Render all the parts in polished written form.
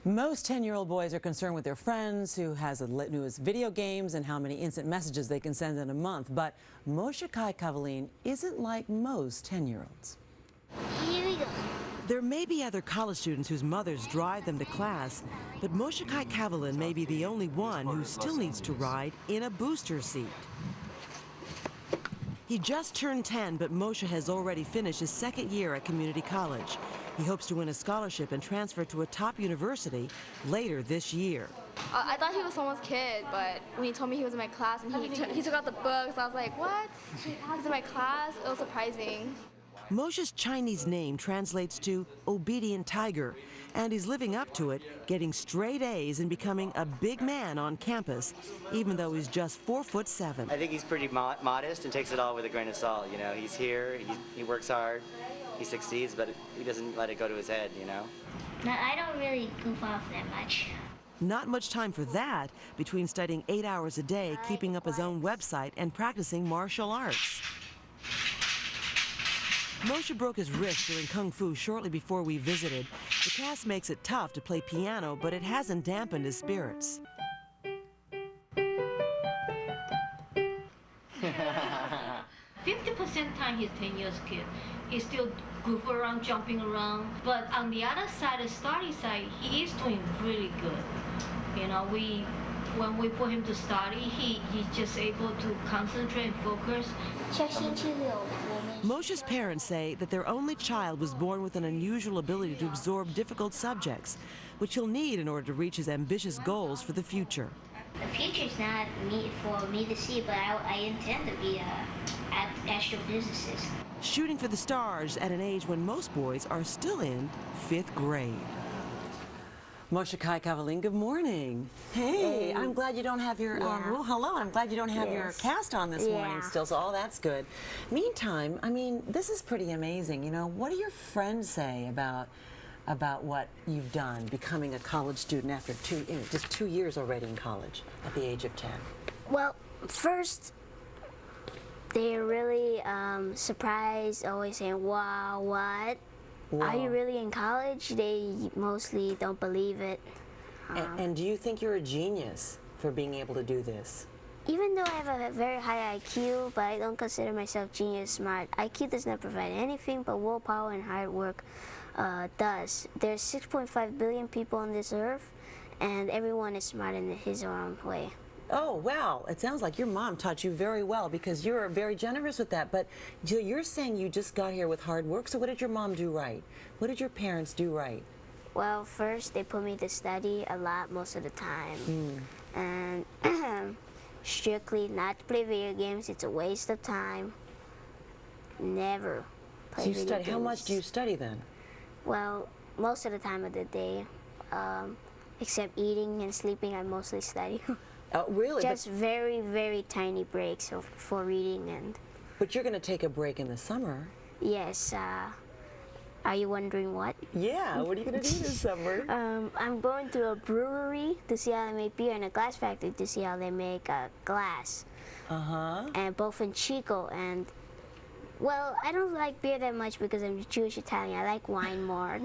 Most 10-year-old boys are concerned with their friends, who has the newest video games and how many instant messages they can send in a month. But Moshe Kai Kavaleen isn't like most 10-year-olds. Here we go. There may be other college students whose mothers drive them to class, but Moshe Kai Kavaleen may be the only one who still needs to ride in a booster seat. He just turned 10, but Moshe has already finished his second year at community college. He hopes to win a scholarship and transfer to a top university later this year. I thought he was someone's kid, but when he told me he was in my class and he took out the books, I was like, what? He's in my class? It was surprising. Moshe's Chinese name translates to obedient tiger, and he's living up to it, getting straight A's and becoming a big man on campus, even though he's just 4'7". I think he's pretty modest and takes it all with a grain of salt. You know, he's here, he works hard, he succeeds, but he doesn't let it go to his head, you know. No, I don't really goof off that much. Not much time for that between studying 8 hours a day, keeping up his own website, and practicing martial arts. Moshe broke his wrist doing kung fu shortly before we visited. The cast makes it tough to play piano, but it hasn't dampened his spirits. 50% time he's 10 years kid. He's still goof around, jumping around. But on the other side, the study side, he is doing really good. You know, when we put him to study, he's just able to concentrate and focus. Moshe's parents say that their only child was born with an unusual ability to absorb difficult subjects, which he'll need in order to reach his ambitious goals for the future. The future is not for me to see, but I intend to be an astrophysicist. Shooting for the stars at an age when most boys are still in 5th grade. Moshe Kai Kavaleen, good morning. Hey, I'm glad you don't have your, well, hello, I'm glad you don't have your cast on this morning still, so all that's good. Meantime, I mean, this is pretty amazing. You know, what do your friends say about what you've done, becoming a college student after just 2 years already in college at the age of 10? Well, first, they're really surprised, always saying, wow, what? Wow. Are you really in college? They mostly don't believe it. And do you think you're a genius for being able to do this? Even though I have a very high IQ, but I don't consider myself genius smart. IQ does not provide anything, but willpower and hard work does. There's 6.5 billion people on this earth, and everyone is smart in his or her own way. Oh, wow. It sounds like your mom taught you very well, because you're very generous with that. But you're saying you just got here with hard work, so what did your mom do right? What did your parents do right? Well, first, they put me to study a lot most of the time. And strictly not to play video games. It's a waste of time. Never play video games. How much do you study then? Well, most of the time of the day, except eating and sleeping, I mostly study. Oh, really? Just very, very tiny breaks for reading and... But you're going to take a break in the summer. Yes. Are you wondering what? Yeah, what are you going to do this summer? I'm going to a brewery to see how they make beer and a glass factory to see how they make glass. And both in Chico. And, well, I don't like beer that much because I'm Jewish Italian. I like wine more.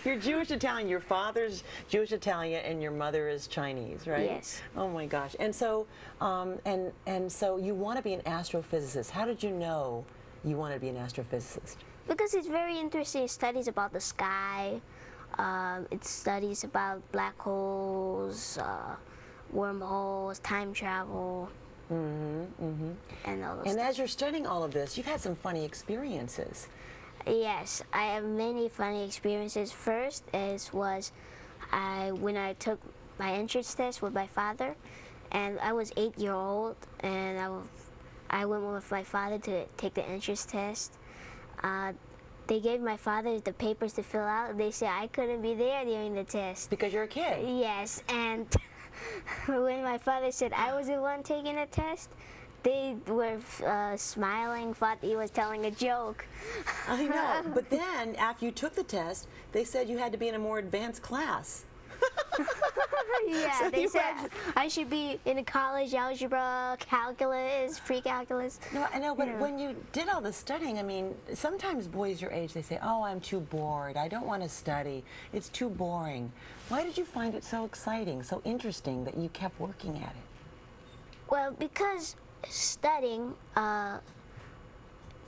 You're Jewish Italian. Your father's Jewish Italian, and your mother is Chinese, right? Yes. Oh my gosh! And so, and so you want to be an astrophysicist. How did you know you want to be an astrophysicist? Because it's very interesting. It studies about the sky. It studies about black holes, wormholes, time travel. And all those. And as you're studying all of this, you've had some funny experiences. Yes, I have many funny experiences. First was when I took my entrance test with my father, and I was 8 years old, and I went with my father to take the entrance test. They gave my father the papers to fill out. They said I couldn't be there during the test. Because you're a kid. Yes, and when my father said I was the one taking the test, they were smiling, thought he was telling a joke. I know, but then after you took the test, they said you had to be in a more advanced class. Yeah, So they you said had- I should be in college algebra, calculus, pre-calculus. No, I know, but when you did all the studying, I mean, sometimes boys your age, they say, oh, I'm too bored. I don't want to study. It's too boring. Why did you find it so exciting, so interesting that you kept working at it? Well, because studying,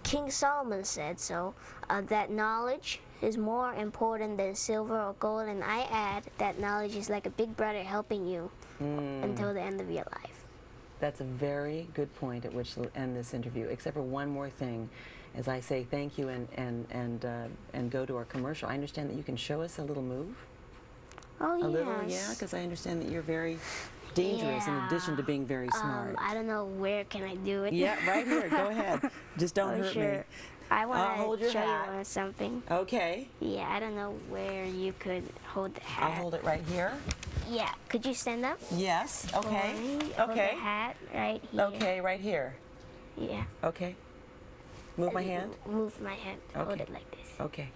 King Solomon said so, that knowledge is more important than silver or gold, and I add that knowledge is like a big brother helping you until the end of your life. That's a very good point at which to end this interview, except for one more thing. As I say thank you and go to our commercial, I understand that you can show us a little move? Oh, yes. A little, yeah, because I understand that you're very dangerous in addition to being very smart. I don't know where can I do it. Yeah, right here. Go ahead. Just don't hurt me. I hold want your to show hat. you something. Okay. Yeah, I don't know where you could hold the hat. I'll hold it right here. Yeah, could you stand up? Yes. Okay. For me? Hold Okay. the hat right here. Okay, right here. Yeah. Okay. Move my hand. Move my hand. Hold Okay. it like this. Okay.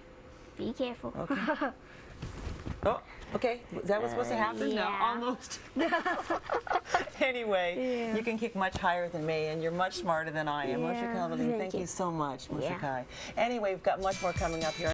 Be careful. Okay. Oh, okay. Is that what's supposed to happen? No, yeah. almost. Anyway, you can kick much higher than me, and you're much smarter than I am. Moshe Yeah, Kavalin, thank thank you. you so much, Moshe Yeah. Kai. Anyway, we've got much more coming up here.